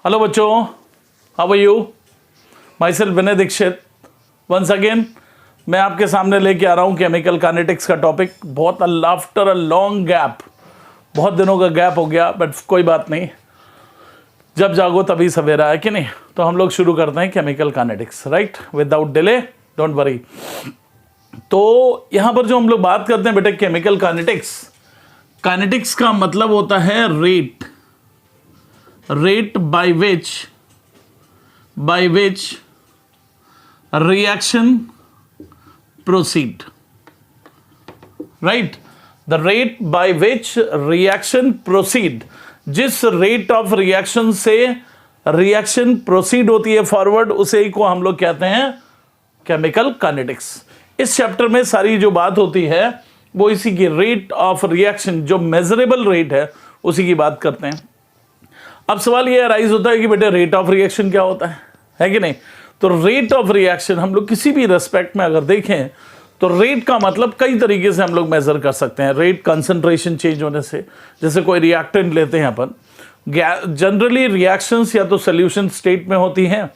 Hello बच्चों, how are you? My self Vinay Dixit once again मैं आपके सामने लेके आ रहा हूँ केमिकल काइनेटिक्स का टॉपिक। बहुत आफ्टर अ लॉन्ग गैप, बहुत दिनों का गैप हो गया, बट कोई बात नहीं, जब जागो तभी सवेरा है कि नहीं। तो हम लोग शुरू करते हैं chemical kinetics, right, without delay, don't worry. तो यहाँ पर जो हम लोग बात करते हैं बेटे केमिकल काइनेटिक्स, काइनेटिक्स का मतलब होता है rate by which reaction proceed, right? The rate by which reaction proceed, जिस रेट ऑफ रिएक्शन से रिएक्शन प्रोसीड होती है फॉरवर्ड, उसे ही को हम लोग कहते हैं केमिकल काइनेटिक्स। इस चैप्टर में सारी जो बात होती है वो इसी की रेट ऑफ रिएक्शन, जो मेजरेबल रेट है उसी की बात करते हैं। अब सवाल ये अराइज होता है कि बेटे रेट ऑफ रिएक्शन क्या होता है कि नहीं। तो रेट ऑफ रिएक्शन हम लोग किसी भी रेस्पेक्ट में अगर देखें तो रेट का मतलब कई तरीके से हम लोग मेजर कर सकते हैं। रेट कंसंट्रेशन चेंज होने से, जैसे कोई रिएक्टेंट लेते हैं अपन, जनरली रिएक्शंस या तो सोल्यूशन स्टेट में होती हैं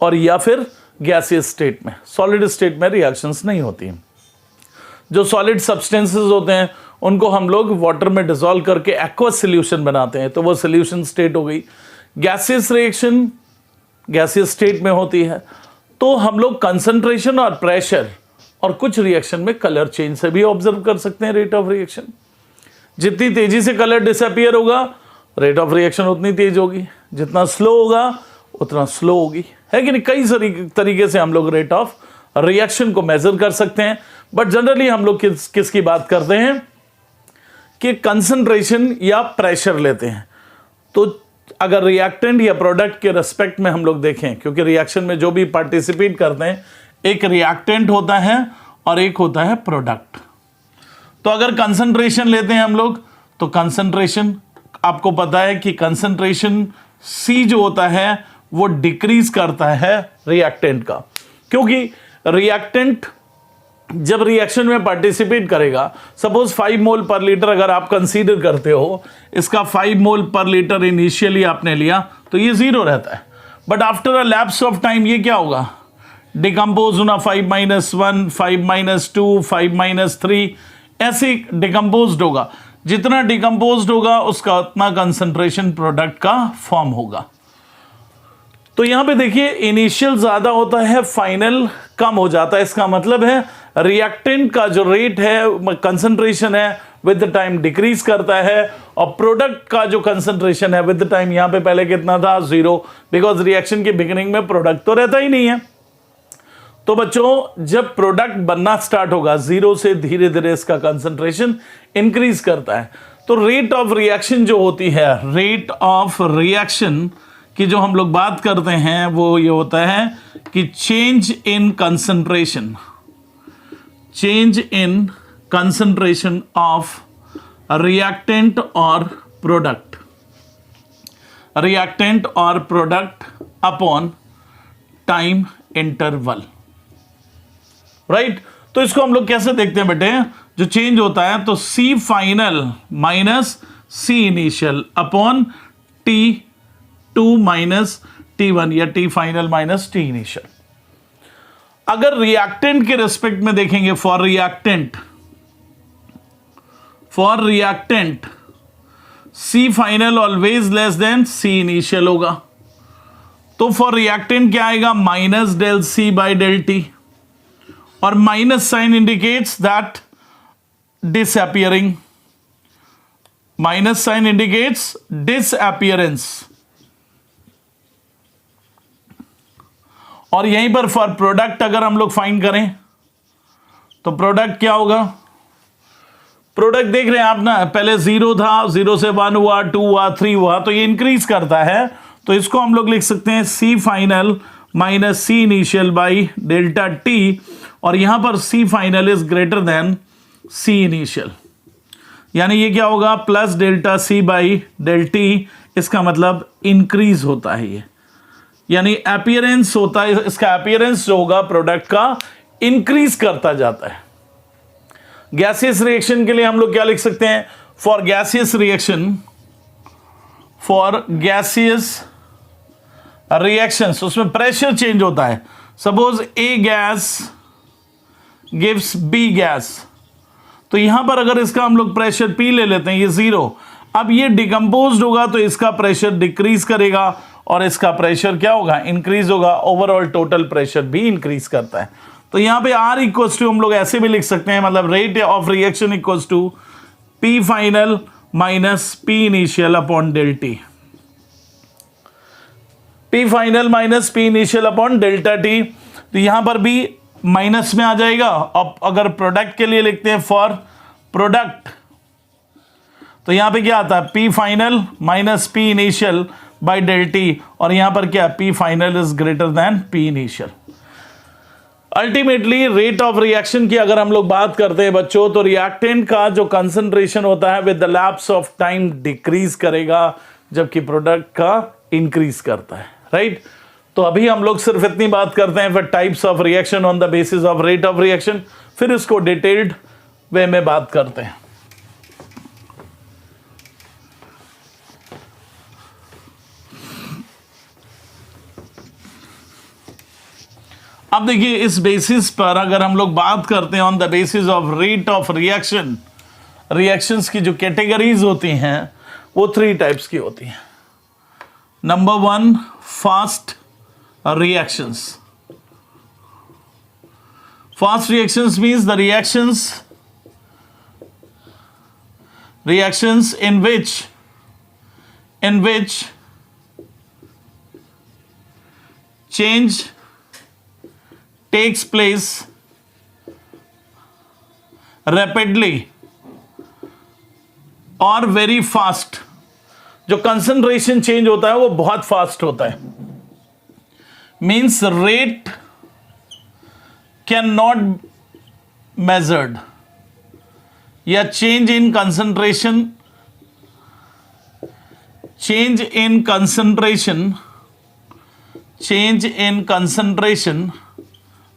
और या फिर गैसियस स्टेट में। सॉलिड स्टेट में रिएक्शंस नहीं होती हैं। जो सॉलिड सब्सटेंसेस होते हैं उनको हम लोग वाटर में डिसॉल्व करके एक्वस सॉल्यूशन बनाते हैं, तो वो सॉल्यूशन स्टेट हो गई। गैसियस रिएक्शन गैसियस स्टेट में होती है, तो हम लोग कंसंट्रेशन और प्रेशर और कुछ रिएक्शन में कलर चेंज से भी ऑब्जर्व कर सकते हैं रेट ऑफ रिएक्शन। जितनी तेजी से कलर डिसअपीयर होगा रेट ऑफ रिएक्शन उतनी तेज होगी, जितना स्लो होगा उतना स्लो होगी, है कि नहीं। कई तरीके से हम लोग रेट ऑफ रिएक्शन को मेजर कर सकते हैं, बट जनरली हम लोग किसकी बात करते हैं कि कंसंट्रेशन या प्रेशर लेते हैं। तो अगर रिएक्टेंट या प्रोडक्ट के रेस्पेक्ट में हम लोग देखें, क्योंकि रिएक्शन में जो भी पार्टिसिपेट करते हैं एक रिएक्टेंट होता है और एक होता है प्रोडक्ट। तो अगर कंसंट्रेशन लेते हैं हम लोग, तो कंसंट्रेशन आपको पता है कि कंसंट्रेशन C जो होता है वो डिक्रीज करता है रिएक्टेंट का, क्योंकि रिएक्टेंट जब रिएक्शन में पार्टिसिपेट करेगा, सपोज 5 मोल पर लीटर अगर आप कंसीडर करते हो, इसका 5 मोल पर लीटर इनिशियली आपने लिया तो ये 0 रहता है, but after a lapse of time ये क्या होगा, डिकम्पोज होना 5 - 1, 5 - 2, 5 - 3, ऐसे डिकम्पोज होगा। जितना डिकम्पोज होगा उसका उतना कंसंट्रेशन प्रोडक्ट का फॉर्म होगा। तो यहां पे देखिए इनिशियल ज्यादा होता है, फाइनल कम हो जाता है। इसका मतलब है रिएक्टेंट का जो रेट है, कंसंट्रेशन है, विद द टाइम डिक्रीज करता है, और प्रोडक्ट का जो कंसंट्रेशन है विद द टाइम, यहां पे पहले कितना था 0, बिकॉज रिएक्शन के बिगिनिंग में प्रोडक्ट तो रहता ही नहीं है। तो बच्चों जब प्रोडक्ट बनना स्टार्ट होगा 0 से धीरे धीरे इसका कंसंट्रेशन इंक्रीज करता है। तो रेट ऑफ रिएक्शन जो होती है, रेट ऑफ रिएक्शन की जो हम लोग बात करते हैं वो ये होता है कि change in concentration of reactant और product upon time interval, right. तो इसको हम लोग कैसे देखते हैं बेटे, जो चेंज होता है तो C final minus C initial upon T2 minus T1 या T final minus T initial. अगर रिएक्टेंट के रेस्पेक्ट में देखेंगे, for reactant C final always less than C initial होगा। तो फॉर रिएक्टेंट क्या आएगा, minus del C by del T, और minus sign indicates that disappearance, और यहीं पर फॉर प्रोडक्ट अगर हम लोग फाइंड करें तो प्रोडक्ट क्या होगा, प्रोडक्ट देख रहे हैं आप ना, पहले 0 था, 0 से 1 हुआ, 2 हुआ, 3 हुआ, तो ये इंक्रीज करता है। तो इसको हम लोग लिख सकते हैं C final minus C initial by delta T, और यहां पर C final is greater than C initial, यानी ये क्या होगा, plus delta C by del T। इसका मतलब इंक्रीज होता है ये, यानी अपीयरेंस होता है, इसका अपीयरेंस जो होगा प्रोडक्ट का इंक्रीज करता जाता है। गैसियस रिएक्शन के लिए हम लोग क्या लिख सकते हैं, फॉर गैसियस रिएक्शंस, उसमें प्रेशर चेंज होता है। सपोज ए गैस गिव्स बी गैस, तो यहां पर अगर इसका हम लोग प्रेशर पी ले लेते हैं, ये 0, अब ये डिकम्पोज होगा तो इसका प्रेशर डिक्रीज करेगा और इसका प्रेशर क्या होगा, इंक्रीज होगा। ओवरऑल टोटल प्रेशर भी इंक्रीज करता है। तो यहां पे R इक्वल्स टू हम लोग ऐसे भी लिख सकते हैं, मतलब rate of reaction equals to P final minus P initial upon delta T। P final minus P initial upon delta T, तो यहां पर भी माइनस में आ जाएगा। अब अगर प्रोडक्ट के लिए लिखते हैं फॉर प्रोडक्ट, तो यहां पे क्या आता है, P final minus P initial by delta T, और यहां पर क्या, P final is greater then P initial. Ultimately rate of reaction की अगर हम लोग बात करते हैं बच्चों, तो रिएक्टेंट का जो कंसंट्रेशन होता है with the lapse of time decrease करेगा, जबकि प्रोडक्ट का इंक्रीज करता है, राइट। तो अभी हम लोग सिर्फ इतनी बात करते हैं फिर types of reaction on the basis of rate of reaction, फिर इसको डिटेल्ड वे में बात करते हैं। अब देखिए इस बेसिस पर अगर हम लोग बात करते हैं on the basis of rate of reaction, reactions की जो कैटेगरीज होती हैं वो 3 टाइप्स की होती हैं। Number 1, fast reactions. Fast reactions means the reactions in which change takes place rapidly और very fast। जो कंसंट्रेशन चेंज होता है वो बहुत फास्ट होता है, means rate cannot measured, या change in concentration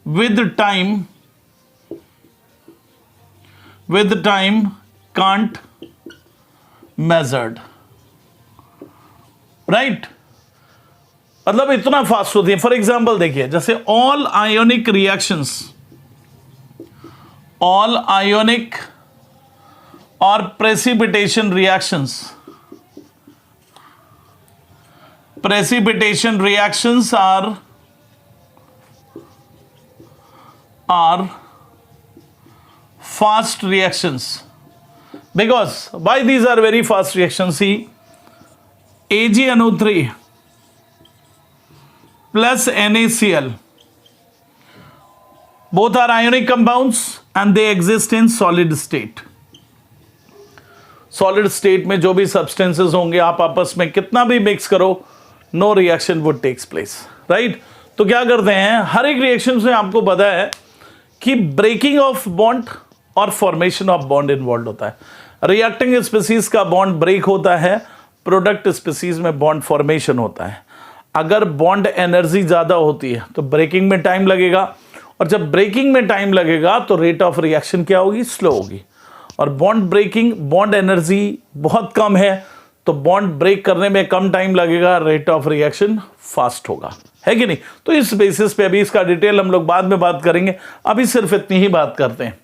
with time can't measured, right। मतलब इतना फास्ट होती है। फॉर एग्जाम्पल देखिए, जैसे ऑल आयोनिक और precipitation reactions are fast reactions, because why these are very fast reactions. See AgNO3 plus NaCl, both are ionic compounds and they exist in solid state। Solid state में जो भी substances होंगे आप आपस में कितना भी मिक्स करो, no reaction would takes place, right. तो क्या करते हैं, हर एक रिएक्शन में आपको पता है कि ब्रेकिंग ऑफ बॉन्ड और फॉर्मेशन ऑफ बॉन्ड इन्वॉल्व होता है। रिएक्टिंग स्पीसीज का बॉन्ड ब्रेक होता है, प्रोडक्ट स्पीसीज में बॉन्ड फॉर्मेशन होता है। अगर बॉन्ड एनर्जी ज़्यादा होती है तो ब्रेकिंग में टाइम लगेगा, और जब ब्रेकिंग में टाइम लगेगा तो रेट ऑफ रिएक्शन क्या होगी, स्लो होगी। और बॉन्ड एनर्जी बहुत कम है तो बॉन्ड ब्रेक करने में कम टाइम लगेगा, रेट ऑफ रिएक्शन फास्ट होगा, है कि नहीं। तो इस बेसिस पे अभी इसका डिटेल हम लोग बाद में बात करेंगे, अभी सिर्फ इतनी ही बात करते हैं।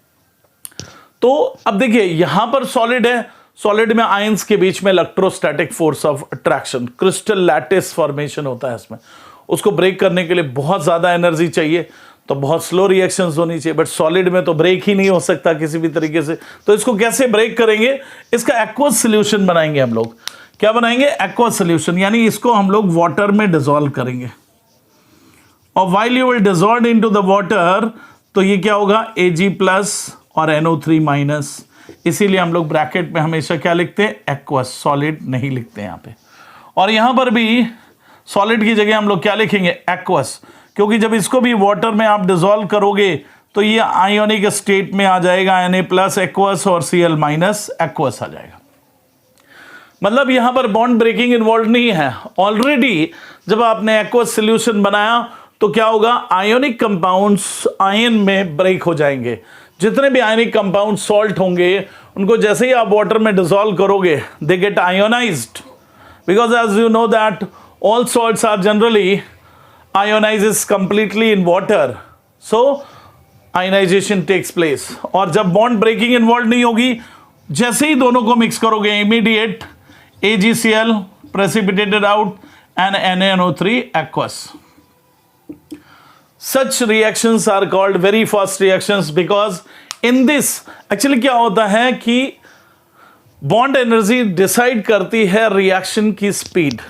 तो अब देखिए यहां पर सॉलिड है, सॉलिड में आयंस के बीच में electrostatic force of attraction, crystal lattice formation होता है इसमें। उसको ब्रेक करने के लिए बहुत ज्यादा एनर्जी चाहिए, तो बहुत स्लो रिएक्शंस होनी चाहिए, बट सॉलिड में तो ब्रेक ही नहीं हो सकता किसी भी तरीके से। तो इसको कैसे ब्रेक करेंगे, इसका एक्वस सोल्यूशन बनाएंगे हम लोग। क्या बनाएंगे, एक्वस सोल्यूशन, यानी इसको हम लोग वाटर में डिसॉल्व करेंगे। और while you will dissolve into the water, तो ये क्या होगा, Ag+ और NO3-, इसीलिए हम लोग ब्रैकेट में हमेशा क्या लिखते हैं, एक्वस, सॉलिड नहीं लिखते यहां पे। और यहां पर भी सॉलिड की जगह हम लोग क्या लिखेंगे, एक्वस, क्योंकि जब इसको भी वाटर में आप डिसॉल्व करोगे तो ये आयोनिक स्टेट में आ जाएगा, Na+ एक्वस और Cl- एक्वस आ जाएगा। मतलब यहां पर बॉन्ड ब्रेकिंग इन्वॉल्व नहीं है। ऑलरेडी जब आपने एक्वस सॉल्यूशन बनाया तो क्या होगा, आयोनिक कंपाउंड्स आयन में ब्रेक हो जाएंगे। जितने भी आयनिक कंपाउंड सॉल्ट होंगे उनको जैसे ही आप वाटर में डिसॉल्व करोगे, they get ionised, because as you know that all salts are generally ionizes completely in water, so ionization takes place. और जब बॉन्ड ब्रेकिंग इन्वॉल्व नहीं होगी, जैसे ही दोनों को मिक्स करोगे, immediate AgCl precipitated out and NaNO3 aqueous. Such reactions are called very fast reactions because in this actually क्या होता है कि बॉन्ड एनर्जी डिसाइड करती है रिएक्शन की स्पीड,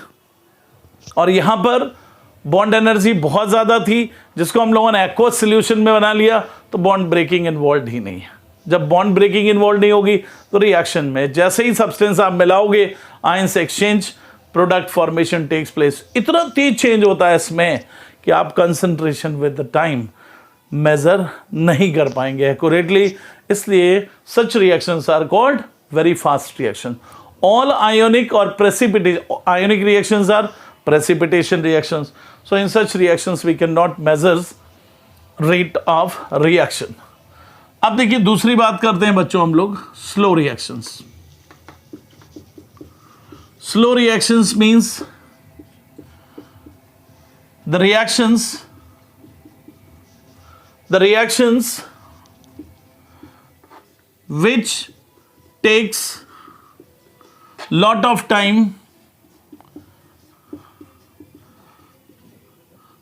और यहां पर बॉन्ड एनर्जी बहुत ज़्यादा थी जिसको हम लोगों ने एक्वस सॉल्यूशन में बना लिया, तो बॉन्ड ब्रेकिंग इन्वॉल्व ही नहीं है। जब बॉन्ड ब्रेकिंग इन्वॉल्व नहीं होगी तो रिएक्शन में जैसे ही सब्सटेंस आप मिलाओगे, ions exchange, product formation takes place. इतना तेज चेंज होता है इसमें कि आप concentration with the time measure नहीं कर पाएंगे एक्यूरेटली, इसलिए such reactions are called very fast reaction. All ionic और precipitation, ionic reactions are precipitation reactions, so in such reactions we cannot measure rate of reaction. अब देखिए दूसरी बात करते हैं बच्चों हम लोग, slow reactions. Slow reactions means the reactions which takes lot of time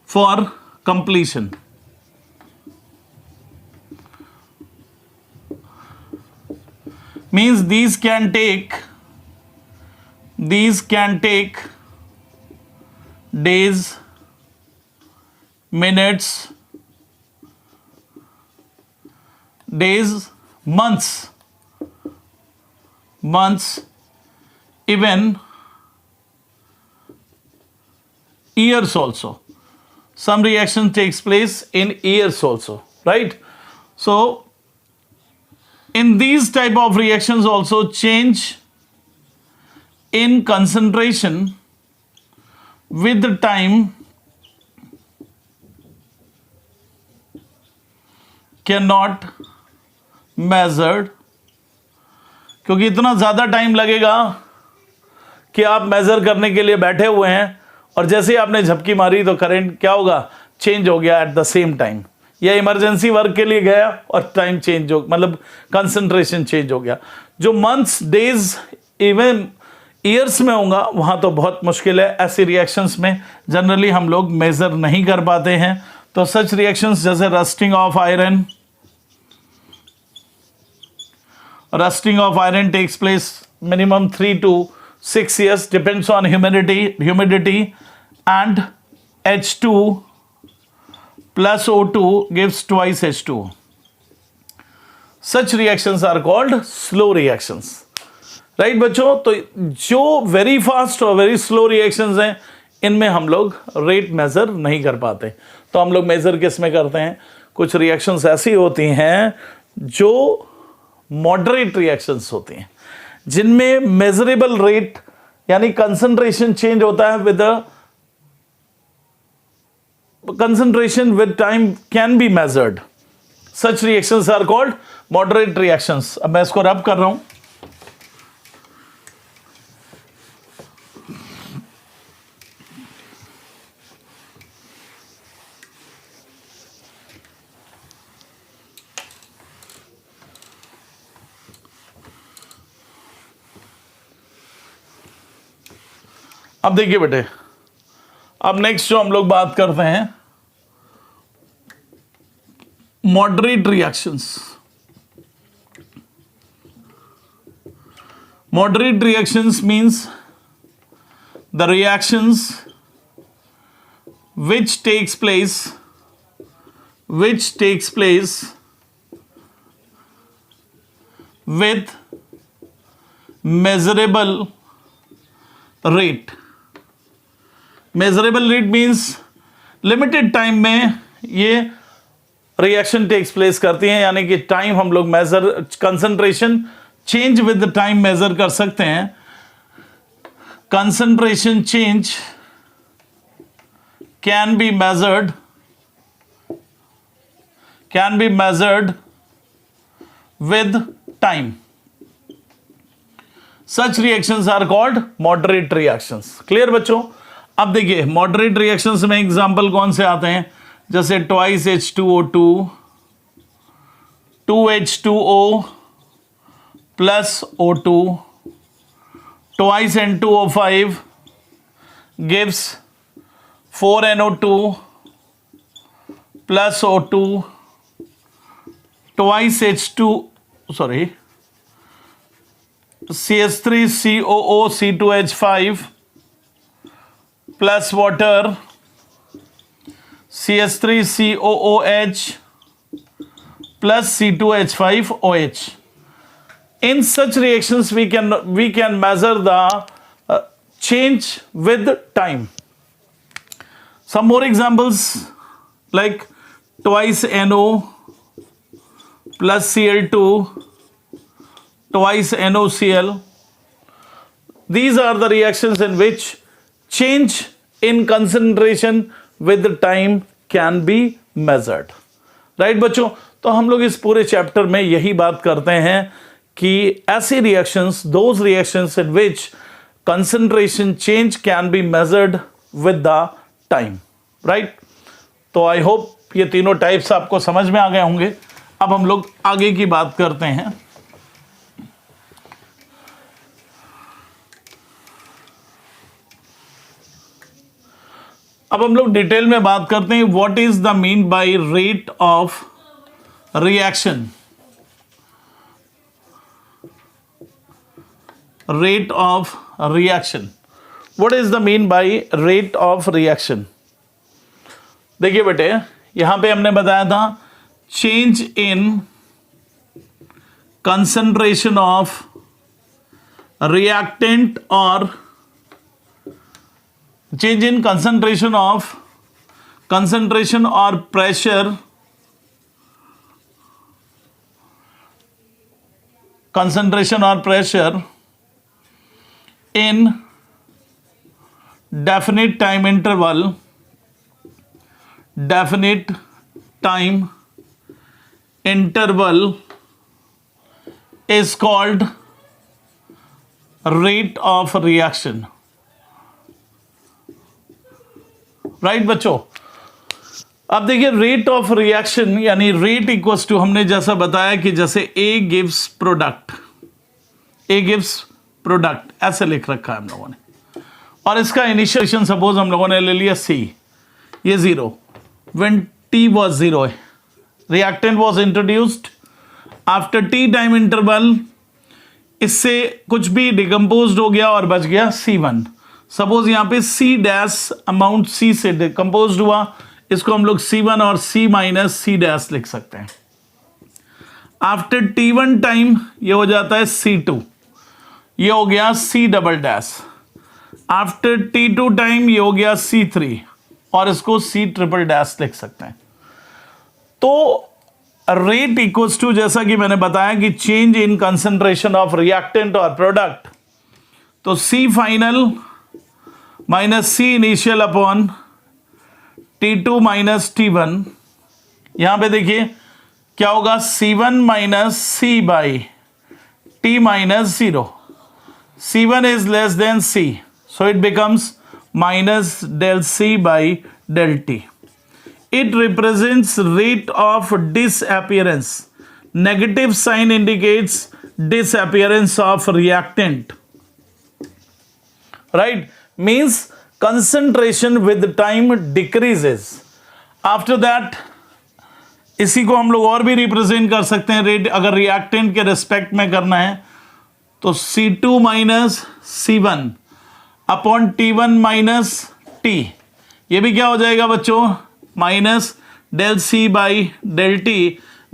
for completion. Means these can take days, minutes, months, even years also. Some reaction takes place in years also, right? So in these type of reactions also, change in concentration with the time cannot measured, क्योंकि इतना ज़्यादा time लगेगा कि आप measure करने के लिए बैठे हुए हैं और जैसे ही आपने झपकी मारी तो करंट क्या होगा, चेंज हो गया एट द सेम टाइम, या इमरजेंसी वर्क के लिए गया और टाइम चेंज हो, मतलब कंसंट्रेशन चेंज हो गया। जो मंथ्स, डेज, इवन ईयर्स में होगा वहाँ तो बहुत मुश्किल है। ऐसी रिएक्शंस में जनरली हम लोग मेज़र नहीं कर पाते हैं। तो सच रिएक्शंस जैसे rusting of iron, rusting of iron takes place minimum 3 to 6 years, depends on humidity, and H2 plus O2 gives twice H2. Such reactions are called slow reactions, right बच्चों? तो जो very fast और very slow reactions हैं, इनमें हम लोग rate measure नहीं कर पाते। तो हम लोग मेज़र किस में करते हैं? कुछ रिएक्शंस ऐसी होती हैं जो मॉडरेट रिएक्शंस होती हैं, जिनमें मेजरेबल रेट यानी कंसंट्रेशन चेंज होता है with concentration with time can be measured. Such reactions are called moderate reactions. अब मैं इसको रब कर रहा हूं। अब देखिए बेटे, अब नेक्स्ट जो हम लोग बात करते हैं moderate reactions. Moderate reactions means the reactions which takes place with measurable rate. Measurable rate means limited time में ये रिएक्शन टेक्स प्लेस करती हैं, यानी कि टाइम हम लोग measure, concentration change with the time measure कर सकते हैं। Concentration change can be measured with time. Such reactions are called moderate reactions. Clear बच्चों? अब देखिए मॉडरेट रिएक्शंस में एग्जांपल कौन से आते हैं, जैसे twice H2O2, 2H2O plus O2, twice N2O5 gives 4NO2 plus O2, twice CH3COO C2H5 plus water CH3COOH plus C2H5OH. In such reactions we can measure the change with time. Some more examples like twice NO plus Cl2 twice NOCl. These are the reactions in which change in concentration with time can be measured. Right बच्चों, तो हम लोग इस पूरे chapter में यही बात करते हैं कि ऐसी reactions, those reactions in which concentration change can be measured with the time. Right? तो आई होप ये तीनों टाइप्स आपको समझ में आ गए होंगे। अब हम लोग आगे की बात करते हैं। अब हम लोग डिटेल में बात करते हैं what is the mean by rate of reaction. Rate of reaction, what is the mean by rate of reaction. देखिए बेटे, यहां पे हमने बताया था change in concentration of reactant और change in concentration or pressure in definite time interval is called rate of reaction. Right बच्चों, अब देखिए रेट ऑफ रिएक्शन यानी रेट इक्वल्स टू, हमने जैसा बताया कि जैसे A गिव्स प्रोडक्ट, ऐसे लिख रखा है हम लोगों ने, और इसका इनिशिएशन सपोज हम लोगों ने ले लिया C, ये 0, when T was 0 reactant was introduced after T time interval, इससे कुछ भी डिकम्पोज्ड हो गया और बच गया C1। सपोज यहां पे C डैश अमाउंट C से डिकम्पोज हुआ, इसको हम लोग C1 और C माइनस C डैश लिख सकते हैं। आफ्टर T1 टाइम ये हो जाता है C2, ये हो गया C double dash. After T2 time ये हो गया C3 और इसको C ट्रिपल डैश लिख सकते हैं। तो रेट इक्वल्स टू, जैसा कि मैंने बताया कि change in concentration of reactant और प्रोडक्ट, तो C final minus C initial upon T2 minus T1। यहां पे देखिए क्या होगा, C1 minus C by T minus 0। C1 is less than C, so it becomes minus del C by del T। It represents rate of disappearance. Negative sign indicates disappearance of reactant. Right? Means concentration with time decreases. After that, इसी को हम लोग और भी represent कर सकते हैं rate, अगर रिएक्टेंट के रिस्पेक्ट में करना है तो C2 minus C1 upon T1 minus T, ये भी क्या हो जाएगा बच्चों, minus del C by del T,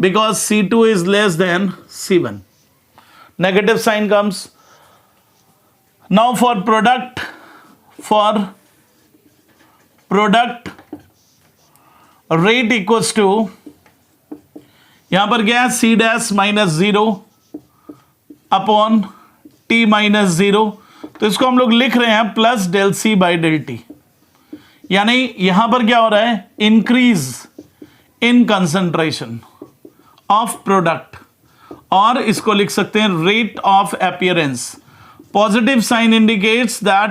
because C2 is less than C1। Negative sign comes. Now for product rate equals to, यहां पर क्या है, C dash minus 0 upon T minus 0, तो इसको हम लोग लिख रहे हैं plus del C by del T। यानी यहां पर क्या हो रहा है, increase in concentration of product, और इसको लिख सकते हैं rate of appearance. Positive sign indicates that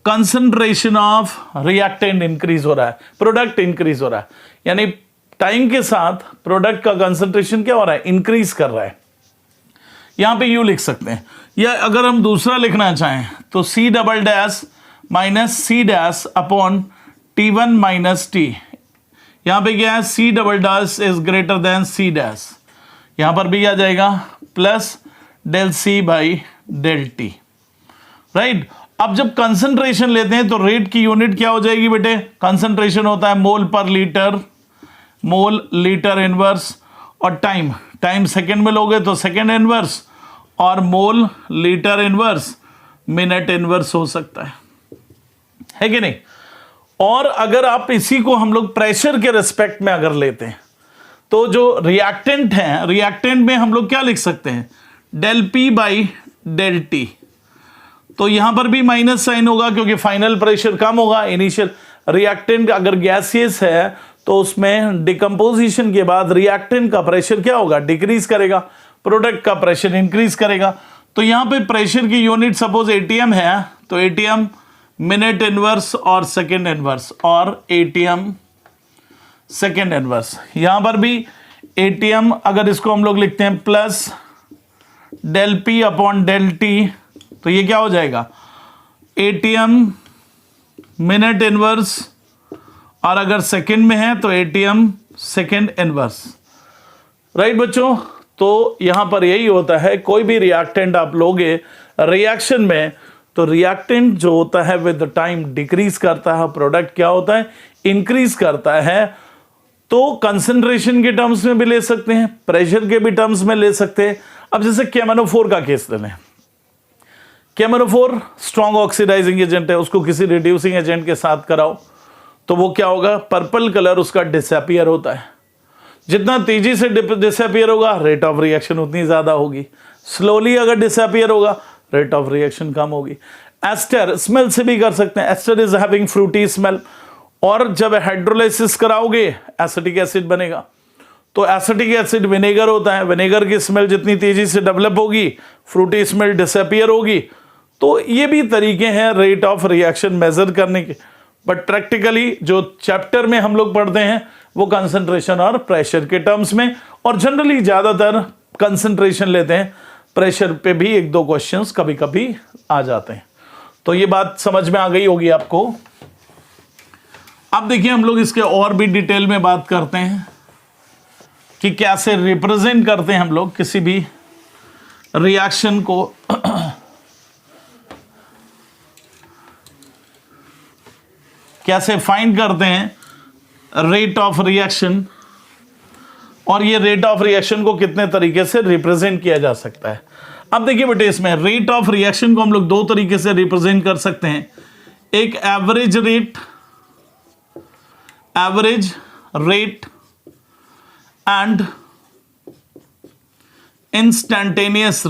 concentration of reactant increase हो रहा है, प्रोडक्ट इंक्रीज हो रहा है, यानी टाइम के साथ प्रोडक्ट का कंसंट्रेशन क्या हो रहा है, इंक्रीज कर रहा है। यहां पे यू लिख सकते हैं, या अगर हम दूसरा लिखना चाहें तो C double dash minus C dash upon T1 minus T. यहां पे क्या है, C double dash is greater than C dash, यहां पर भी आ जाएगा plus del C by del T, right. अब जब कंसंट्रेशन लेते हैं तो रेट की यूनिट क्या हो जाएगी बेटे, कंसंट्रेशन होता है मोल पर लीटर, मोल लीटर इनवर्स, और टाइम सेकंड में लोगे तो सेकंड इनवर्स, और mole litre inverse minute inverse हो सकता है कि नहीं। और अगर आप इसी को हम लोग प्रेशर के रिस्पेक्ट में अगर लेते हैं तो जो रिएक्टेंट है, रिएक्टेंट में हम लोग क्या लिख सकते हैं, del P by del T. तो यहां पर भी माइनस साइन होगा क्योंकि फाइनल प्रेशर कम होगा। इनिशियल रिएक्टेंट अगर गैसियस है तो उसमें डिकम्पोजिशन के बाद रिएक्टेंट का प्रेशर क्या होगा, डिक्रीज करेगा, प्रोडक्ट का प्रेशर इंक्रीज करेगा। तो यहां पे प्रेशर की यूनिट सपोज एटीएम है तो एटीएम मिनट इनवर्स और सेकेंड इनवर्स, और एटीएम सेकेंड इनवर्स। यहां पर भी एटीएम अगर इसको हम लोग लिखते हैं plus del P upon del T, तो ये क्या हो जाएगा, एटीएम मिनट इनवर्स, और अगर सेकंड में है तो एटीएम सेकंड इनवर्स, राइट बच्चों। तो यहां पर यही होता है, कोई भी रिएक्टेंट आप लोगे रिएक्शन में तो रिएक्टेंट जो होता है विद टाइम डिक्रीज करता है, प्रोडक्ट क्या होता है, इंक्रीज करता है। तो कंसंट्रेशन के टर्म्स में भी ले सकते हैं, प्रेशर के भी टर्म्स में ले सकते हैं। अब जैसे KMnO4 का केस ले लें, KMnO4 स्ट्रॉन्ग ऑक्सीडाइजिंग एजेंट है, उसको किसी रिड्यूसिंग एजेंट के साथ कराओ तो वो क्या होगा, पर्पल कलर उसका डिसअपियर होता है। जितना तेजी से डिसअपियर होगा रेट ऑफ रिएक्शन उतनी ज्यादा होगी, स्लोली अगर डिसअपियर होगा रेट ऑफ रिएक्शन कम होगी। एस्टर स्मेल से भी कर सकते हैं, ester is having fruity smell, और जब हाइड्रोलाइसिस कराओगे एसिटिक एसिड बनेगा। तो एसिटिक एसिड विनेगर होता है, विनेगर की स्मेल जितनी तेजी से डेवलप होगी फ्रूटी स्मेल डिसअपियर होगी। तो ये भी तरीके हैं रेट ऑफ रिएक्शन मेजर करने के, बट प्रैक्टिकली जो चैप्टर में हम लोग पढ़ते हैं वो कंसंट्रेशन और प्रेशर के टर्म्स में, और जनरली ज्यादातर कंसंट्रेशन लेते हैं, प्रेशर पे भी एक दो क्वेश्चंस कभी कभी आ जाते हैं। तो ये बात समझ में आ गई होगी आपको। अब देखिए हम लोग इसके और भी डिटेल में बात करते हैं कि कैसे रिप्रेजेंट करते हैं हम लोग किसी भी रिएक्शन को। कैसे फाइंड करते हैं रेट ऑफ रिएक्शन, और ये रेट ऑफ रिएक्शन को कितने तरीके से रिप्रेजेंट किया जा सकता है। अब देखिए बेटे, इसमें रेट ऑफ रिएक्शन को हम लोग दो तरीके से रिप्रेजेंट कर सकते हैं। एक average rate and instantaneous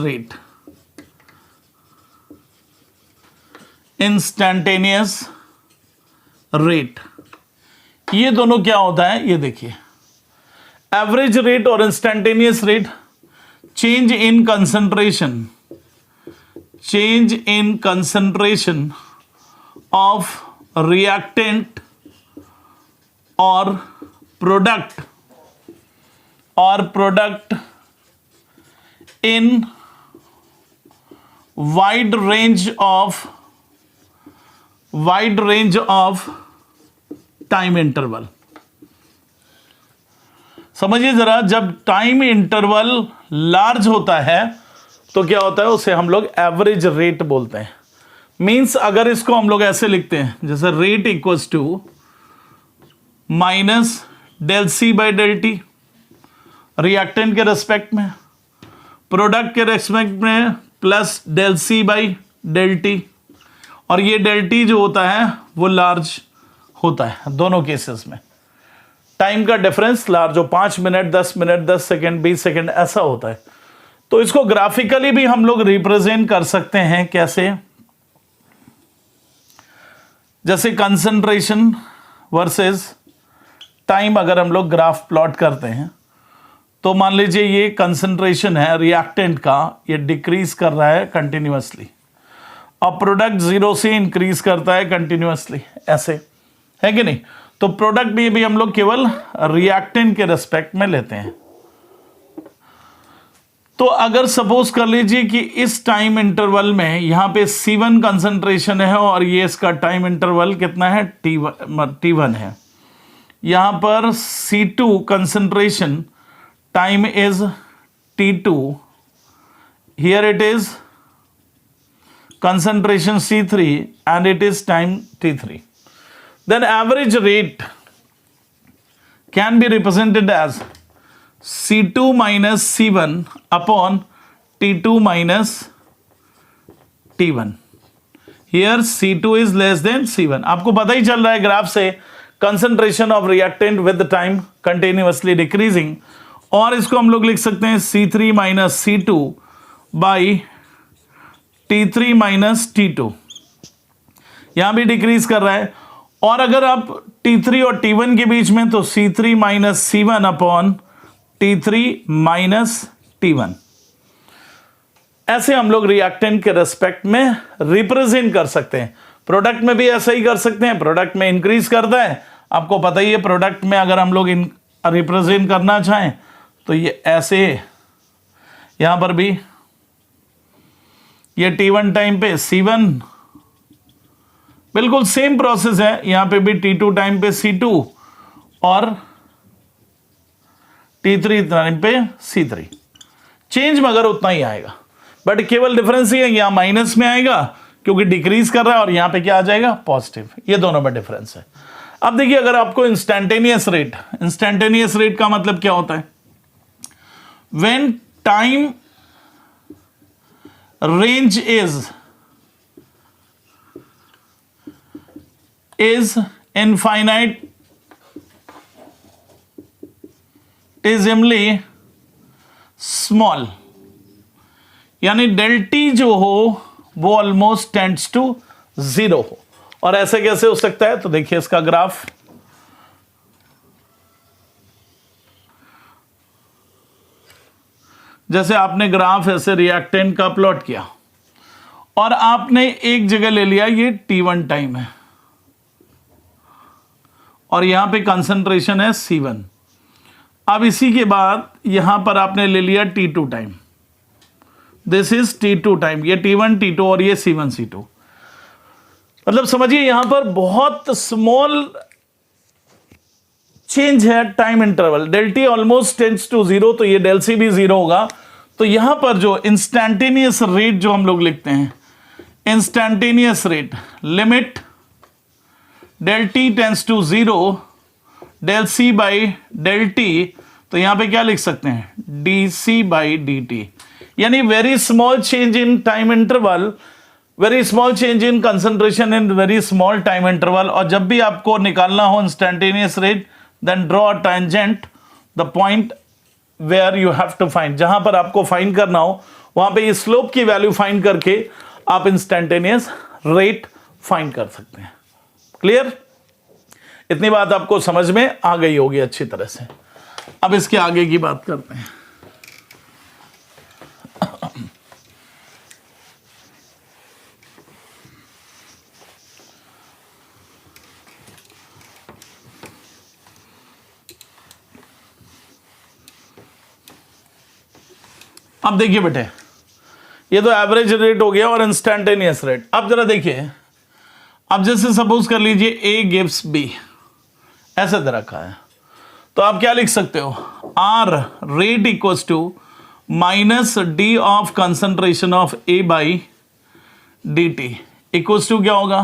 rate, ये दोनों क्या होता है, ये देखिए एवरेज रेट और instantaneous rate, change in concentration of reactant और product in wide range of time interval. समझिए जरा, जब टाइम इंटरवल लार्ज होता है तो क्या होता है, उसे हम लोग एवरेज रेट बोलते हैं। मींस अगर इसको हम लोग ऐसे लिखते हैं जैसे rate equals to minus del C by del T, reactant के रेस्पेक्ट में, प्रोडक्ट के रेस्पेक्ट में plus del C by del T, और ये डेल टी जो होता है वो लार्ज होता है दोनों केसेस में। टाइम का डिफरेंस लार्ज हो, 5 मिनट 10 मिनट 10 सेकेंड 20 सेकेंड ऐसा होता है। तो इसको ग्राफिकली भी हम लोग रिप्रेजेंट कर सकते हैं। कैसे? जैसे कंसंट्रेशन वर्सेस टाइम अगर हम लोग ग्राफ प्लॉट करते हैं तो मान लीजिए ये कंसंट्रेशन है रिएक्टेंट का, ये डिक्रीज कर रहा है कंटिन्यूअसली, और प्रोडक्ट 0 से इंक्रीज करता है कंटिन्यूअसली, ऐसे है कि नहीं। तो प्रोडक्ट भी हम लोग केवल रिएक्टेंट के रेस्पेक्ट में लेते हैं। तो अगर सपोज कर लीजिए कि इस टाइम इंटरवल में यहां पे C1 कंसंट्रेशन है और ये इसका टाइम इंटरवल कितना है, T1 है। यहां पर C2 concentration time is T2, here it is concentration C3 and it is time T3. Then average rate can be represented as C2 minus C1 upon T2 minus T1. Here C2 is less than C1. आपको पता ही चल रहा है graph से concentration of reactant with the time continuously decreasing, और इसको हम लोग लिख सकते हैं C3 minus C2 by T3 minus T2, यहां भी डिक्रीज कर रहा है। और अगर आप T3 और T1 के बीच में, तो C3 minus C1 upon T3 minus T1, ऐसे हम लोग रिएक्टेंट के रेस्पेक्ट में रिप्रेजेंट कर सकते हैं। प्रोडक्ट में भी ऐसा ही कर सकते हैं, प्रोडक्ट में इंक्रीज करता है, आपको पता ही है। प्रोडक्ट में अगर हम लोग रिप्रेजेंट करना चाहें तो ये ऐसे, यहां पर भी ये T1 टाइम पे C1, बिल्कुल सेम प्रोसेस है। यहां पे भी T2 टाइम पे C2 और T3 टाइम पे C3, चेंज मगर उतना ही आएगा, बट केवल डिफरेंस ही है, यहां माइनस में आएगा क्योंकि डिक्रीज कर रहा है, और यहां पे क्या आ जाएगा, पॉजिटिव। ये दोनों में डिफरेंस है। अब देखिए, अगर आपको इंस्टैन्टेनियस रेट का मतलब क्या होता है, when time range is infinite, इजिमली स्मॉल, यानी डेल टी जो हो वो ऑलमोस्ट टेंड्स टू 0 हो। और ऐसे कैसे हो सकता है, तो देखिए इसका ग्राफ, जैसे आपने ग्राफ ऐसे रिएक्टेंट का प्लॉट किया और आपने एक जगह ले लिया ये T1 टाइम है और यहां पे कंसंट्रेशन है C1। अब इसी के बाद यहां पर आपने ले लिया T2 time, this is T2 time, ये T1 T2 और ये C1 C2। मतलब समझिए यहां पर बहुत स्मॉल चेंज है time interval, del T almost tends to 0, तो ये डेल सी भी 0 होगा। तो यहां पर जो इंस्टैन्टेनियस रेट जो हम लोग लिखते हैं, instantaneous rate limit del t tends to 0 del C by del T, तो यहां पे क्या लिख सकते हैं, d c by D t, यानी very small change in time interval, very small change in concentration in very small time interval. और जब भी आपको निकालना हो इंस्टैन्टेनियस रेट, then draw a tangent the point where you have to find, जहां पर आपको फाइंड करना हो वहां पे ये स्लोप की वैल्यू फाइंड करके आप इंस्टैन्टेनियस रेट फाइंड कर सकते हैं। क्लियर? इतनी बात आपको समझ में आ गई होगी अच्छी तरह से। अब इसके आगे की बात करते हैं। अब देखिए बेटे, ये तो एवरेज रेट हो गया और इंस्टैन्टेनियस रेट। अब जरा देखिए, अब जैसे सपोज कर लीजिए ए गिव्स बी, ऐसे दे रखा है, तो आप क्या लिख सकते हो, R rate equals to minus D of concentration of A by D T equals to क्या होगा,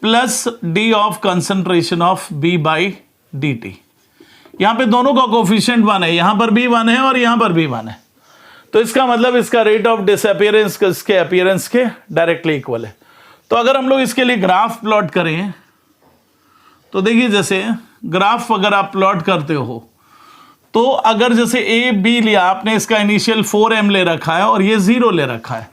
plus D of concentration of B by D T. यहां पे दोनों का कोफिशिएंट 1 है, यहां पर भी 1 है और यहां पर भी 1 है, तो इसका मतलब इसका रेट ऑफ डिसअपीयरेंस इसके अपीयरेंस के डायरेक्टली इक्वल है। तो अगर हम लोग इसके लिए ग्राफ प्लॉट करें, तो देखिए जैसे ग्राफ अगर आप प्लॉट करते हो, तो अगर जैसे ए बी लिया आपने, इसका इनिशियल 4m ले रखा है और ये 0 ले रखा है,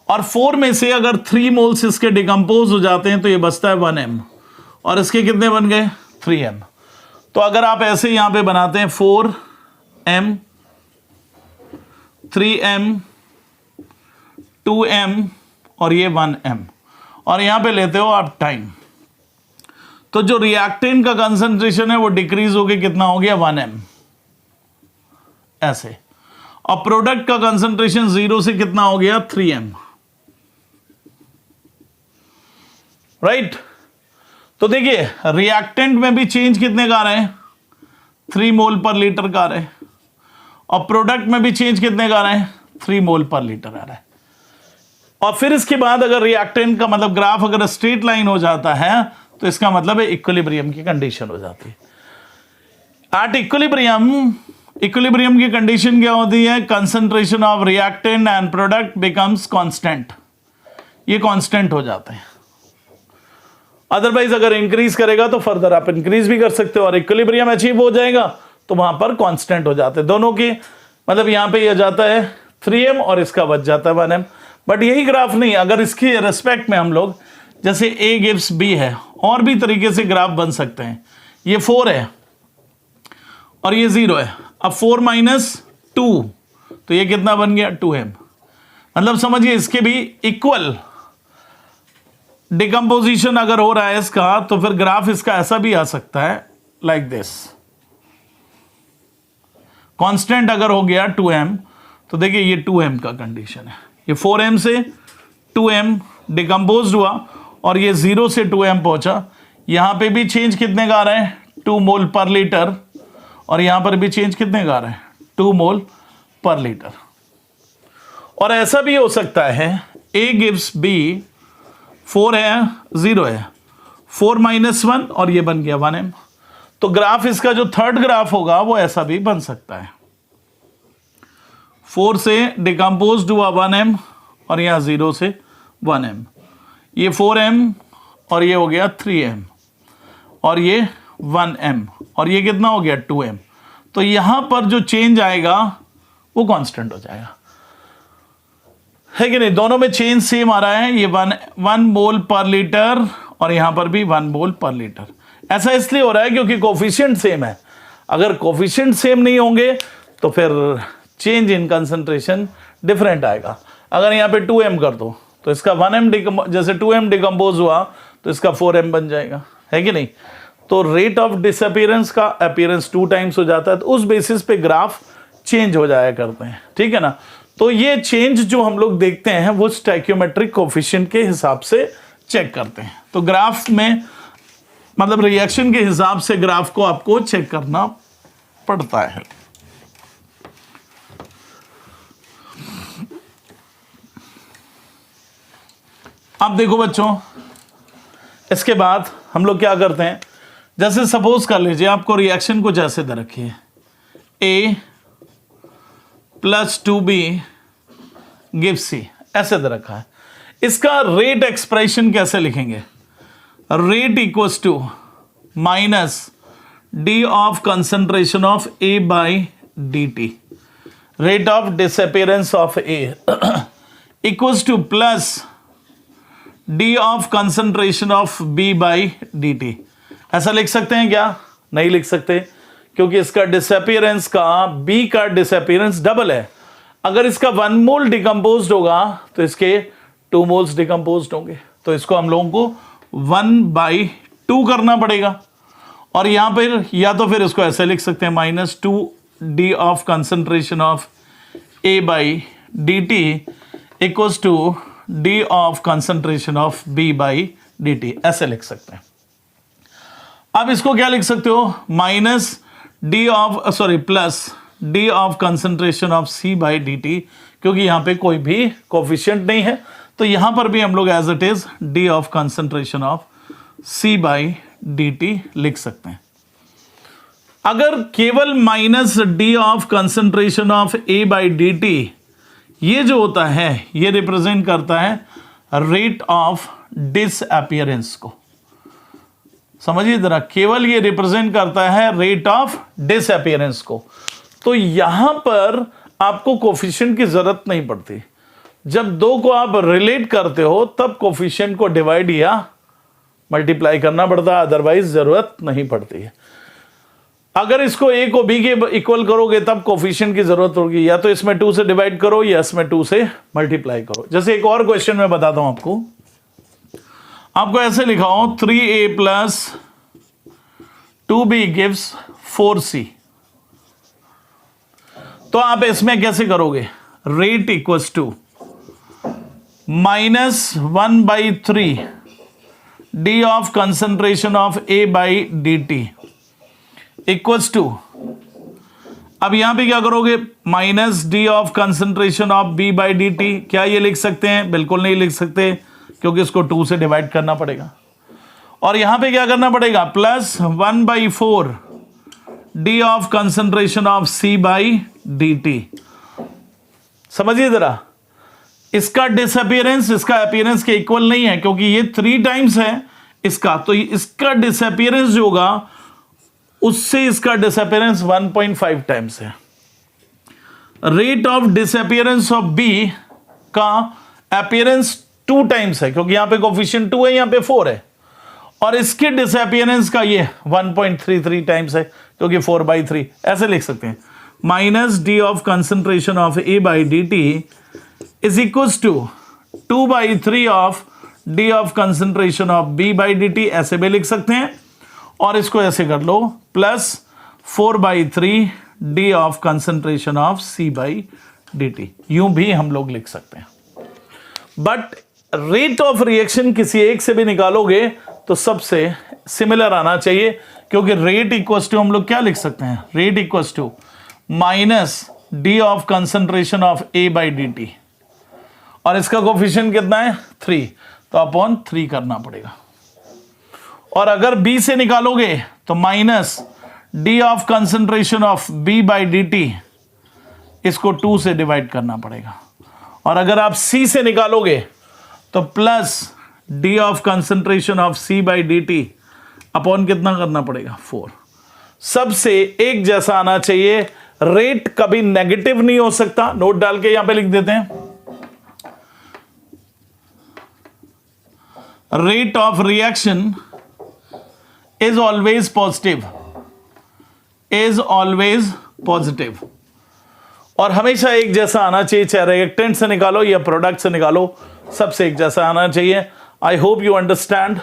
और 4 में से अगर 3 मोल्स इसके डिकम्पोज हो जाते हैं तो ये बचता है 1m, और इसके कितने बन गए 3m। तो अगर आप ऐसे यहां पे बनाते हैं 4m 3m 2m और ये 1m, और यहां पे लेते हो आप टाइम, तो जो रिएक्टेंट का कंसंट्रेशन है वो डिक्रीज होके कितना हो गया 1m ऐसे, और प्रोडक्ट का कंसंट्रेशन 0 से कितना हो गया 3m, राइट। तो देखिए रिएक्टेंट में भी चेंज कितने का आ रहे हैं 3 मोल पर लीटर का आ रहे हैं, और प्रोडक्ट में भी चेंज कितने का आ रहे हैं 3 मोल पर लीटर आ रहा है। और फिर इसके बाद अगर रिएक्टेंट का मतलब ग्राफ अगर स्ट्रेट लाइन हो जाता है तो इसका मतलब है इक्विलिब्रियम की कंडीशन हो जाती है। एट इक्विलिब्रियम की कंडीशन क्या होती है, concentration of reactant and product becomes constant, ये कांस्टेंट हो जाते हैं। अदरवाइज अगर इंक्रीज करेगा तो फर्दर आप इंक्रीज भी कर सकते हो, और इक्विलिब्रियम अचीव हो जाएगा तो वहां पर कांस्टेंट हो जाते हैं दोनों की, मतलब यहां पे ये जाता है 3m और इसका बच जाता है 1m। बट यही ग्राफ नहीं, अगर इसकी रेस्पेक्ट में हम लोग जैसे a गिव्स b है, और भी तरीके से ग्राफ बन सकते हैं। ये 4 है और ये 0 है, अब 4 - 2 तो ये कितना बन गया 2m, मतलब समझिए इसके भी इक्वल डिकम्पोजिशन अगर हो रहा है इसका, तो फिर ग्राफ इसका ऐसा भी आ सकता है लाइक दिस। कांस्टेंट अगर हो गया 2m तो देखिए ये 2m का कंडीशन है, ये 4m से 2m डिकम्पोज हुआ और ये 0 से 2m पहुंचा। यहां पे भी चेंज कितने का आ रहा है 2 मोल पर लीटर, और यहां पर भी चेंज कितने का आ रहा है 2 मोल पर लीटर। और ऐसा भी हो सकता है a गिव्स b, 4 है 0 है, 4 - 1 और ये बन गया 1m। तो ग्राफ इसका जो थर्ड ग्राफ होगा वो ऐसा भी बन सकता है, 4 से डिकम्पोज हुआ 1m और यहां 0 से 1m, ये 4m और ये हो गया 3m और ये 1m और ये कितना हो गया 2m। तो यहां पर जो चेंज आएगा वो कांस्टेंट हो जाएगा, है कि नहीं। दोनों में चेंज सेम आ रहा है, ये 1 मोल पर लीटर और यहां पर भी 1 मोल पर लीटर। ऐसा इसलिए हो रहा है क्योंकि कोफिशिएंट सेम है। अगर कोफिशिएंट सेम नहीं होंगे तो फिर चेंज इन कंसंट्रेशन डिफरेंट आएगा। अगर यहाँ पे 2m कर दो तो इसका 1m जैसे 2m डिकम्पोज हुआ तो इसका 4m बन जाएगा, है कि नहीं। तो रेट ऑफ डिसअपीयरेंस का अपीयरेंस 2 टाइम्स हो जाता है, तो उस बेसिस पे ग्राफ चेंज हो जाया करते हैं, ठीक है ना। तो ये चेंज जो हम लोग देखते हैं वो स्टैक्योमेट्रिक कोफिशिएंट के हिसाब से चेक करते हैं। तो ग्राफ में मतलब रिएक्शन के हिसाब से ग्राफ को आपको चेक करना पड़ता है। अब देखो बच्चों, इसके बाद हम लोग क्या करते हैं, जैसे सपोज कर लीजिए आपको रिएक्शन कुछ ऐसे दे रखी है, A + 2B गिव्स C, ऐसे दे रखा है। इसका रेट एक्सप्रेशन कैसे लिखेंगे, rate equals to minus D of concentration of A by dt, rate of disappearance of A equals to plus D of concentration of B by dt। ऐसा लिख सकते हैं क्या, नहीं लिख सकते, क्योंकि इसका डिसअपीयरेंस का B का डिसअपीयरेंस डबल है। अगर इसका 1 मोल डिकम्पोज होगा तो इसके 2 मोल्स डिकम्पोज होंगे, तो इसको हम लोगों को 1/2 करना पड़ेगा। और यहां पर या तो फिर इसको ऐसे लिख सकते हैं -2 D of concentration of A by dt equals to D of concentration of B by dt, ऐसे लिख सकते हैं। अब इसको क्या लिख सकते हो, plus D of concentration of C by dt, क्योंकि यहां पे कोई भी कोफिशिएंट नहीं है, तो यहां पर भी हम लोग as it is D of concentration of C by dt लिख सकते हैं। अगर केवल -d of concentration of A by dt, ये जो होता है ये रिप्रेजेंट करता है रेट ऑफ डिसअपीयरेंस को, समझिए जरा, केवल ये रिप्रेजेंट करता है रेट ऑफ डिसअपीयरेंस को। तो यहां पर आपको कोफिशिएंट की जरूरत नहीं पड़ती। जब दो को आप रिलेट करते हो तब कोफिशिएंट को डिवाइड या मल्टीप्लाई करना पड़ता है, अदरवाइज जरूरत नहीं पड़ती है। अगर इसको a को b के इक्वल करोगे तब कोफिशिएंट की जरूरत होगी, या तो इसमें 2 से डिवाइड करो या इसमें 2 से मल्टीप्लाई करो। जैसे एक और क्वेश्चन में बताता हूं आपको ऐसे लिखा हो 3a plus 2b gives 4c। तो आप इसमें कैसे करोगे, rate equals to -1/3 d of concentration of a by D T equals to, अब यहां पे क्या करोगे, -d of concentration of b by D T. क्या ये लिख सकते हैं? बिल्कुल नहीं लिख सकते, क्योंकि इसको 2 से डिवाइड करना पड़ेगा। और यहां पे क्या करना पड़ेगा, +1/4 d of concentration of c by D T. समझिए जरा, इसका डिसअपियरेंस इसका अपीयरेंस के इक्वल नहीं है, क्योंकि ये 3 टाइम्स है इसका, तो इसका डिसअपियरेंस जो होगा उससे इसका डिसअपियरेंस 1.5 टाइम्स है। Rate of disappearance of b का अपीयरेंस 2 टाइम्स है, क्योंकि यहां पे कोफिशिएंट 2 है, यहां पे 4 है, और इसके डिसअपियरेंस का ये 1.33 टाइम्स है, क्योंकि 4/3। ऐसे लिख सकते हैं, -d of concentration of a by D T is equals to 2/3 of d of concentration of b by D T. ऐसे भी लिख सकते हैं, और इसको ऐसे कर लो, +4/3 d of concentration of c by D T. यूं भी हम लोग लिख सकते हैं। बट रेट ऑफ रिएक्शन किसी एक से भी निकालोगे तो सबसे सिमिलर आना चाहिए, क्योंकि रेट इक्वल्स टू हम लोग क्या लिख सकते हैं, rate equals to -d of concentration of a by D T, और इसका कोफिशिएंट कितना है 3, तो अपॉन 3 करना पड़ेगा। और अगर b से निकालोगे तो -d of concentration of b by D T, इसको 2 से डिवाइड करना पड़ेगा। और अगर आप c से निकालोगे तो +d of concentration of c by D T upon कितना करना पड़ेगा 4। सबसे एक जैसा आना चाहिए, रेट कभी नेगेटिव नहीं हो सकता। नोट डाल के यहां पे लिख देते हैं, rate of reaction is always positive, is always positive, और हमेशा एक जैसा आना चाहिए, चाहे रिएक्टेंट से निकालो या प्रोडक्ट से निकालो, सबसे एक जैसा आना चाहिए। I hope you understand.